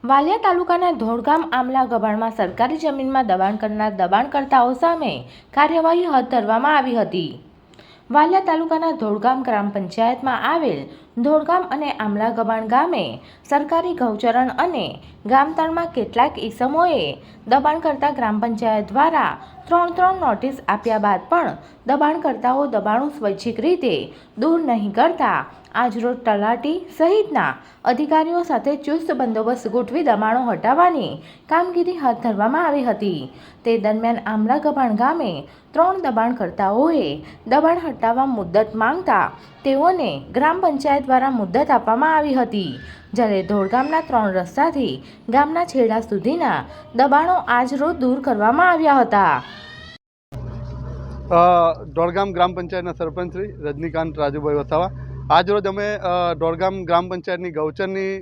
વાલિયા તાલુકાના ધોળગામ આમલા ગભાણમાં સરકારી જમીનમાં દબાણ કરનાર દબાણકર્તાઓ સામે કાર્યવાહી હાથ ધરવામાં આવી હતી। વાલિયા તાલુકાના ધોળગામ ગ્રામ પંચાયતમાં આવેલ ધોળગામ અને આમલા ગભાણ ગામે સરકારી ગૌચરણ અને ગામતળમાં કેટલાક ઈસમોએ દબાણ કરતા ગ્રામ પંચાયત દ્વારા ત્રણ નોટિસ આપ્યા બાદ પણ દબાણકર્તાઓ દબાણો સ્વૈચ્છિક રીતે દૂર નહીં કરતા આજરોજ તલાટી સહિતના અધિકારીઓ સાથે ચુસ્ત બંદોબસ્ત ગોઠવી દબાણો હટાવવાની કામગીરી હાથ ધરવામાં આવી હતી। તે દરમિયાન આમલા ગભાણ ગામે 3 દબાણકર્તાઓએ દબાણ હટાવવા મુદ્દત માંગતા તેઓને ગ્રામ પંચાયત દ્વારા મુદ્દત આપવામાં આવી હતી, જ્યારે ધોળગામના 3 રસ્તાથી ગામના છેડા સુધીના દબાણો આજરોજ દૂર કરવામાં આવ્યા હતા। ધોળગામ ગ્રામ પંચાયતના સરપંચ શ્રી રજનીકાંત રાજુભાઈ વસાવા આજરોજ અમે ધોળગામ ગ્રામ પંચાયતની ગૌચરની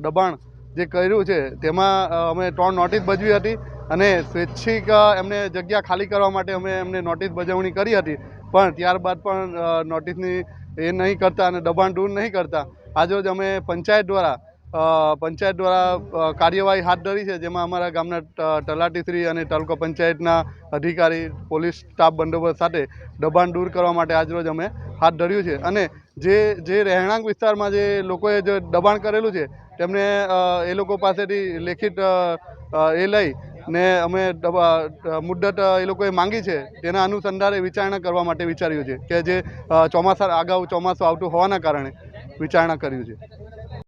દબાણ જે કર્યું છે તેમાં અમે 3 નોટિસ બજાવી હતી અને સ્વૈચ્છિક એમને જગ્યા ખાલી કરવા માટે અમે એમને નોટિસ બજાવણી કરી હતી, પણ ત્યારબાદ પણ નોટિસની એ નહીં કરતા અને દબાણ દૂર નહીં કરતા આજરોજ અમે પંચાયત દ્વારા કાર્યવાહી હાથ ધરી છે, જેમાં અમારા ગામના તલાટીશ્રી અને તાલુકા પંચાયતના અધિકારી પોલીસ સ્ટાફ બંદોબસ્ત સાથે દબાણ દૂર કરવા માટે આજરોજ અમે હાથ ધર્યું છે। અને જે રહેણાંક વિસ્તારમાં જે લોકોએ જે દબાણ કરેલું છે તેમને એ લોકો પાસેથી લેખિત એ લઈ ને અમે મુદ્દત એ લોકોએ માંગી છે, તેના અનુસંધાને વિચારણા કરવા માટે વિચાર્યું છે કે જે અગાઉ ચોમાસું આવતું હોવાના કારણે વિચારણા કર્યું છે।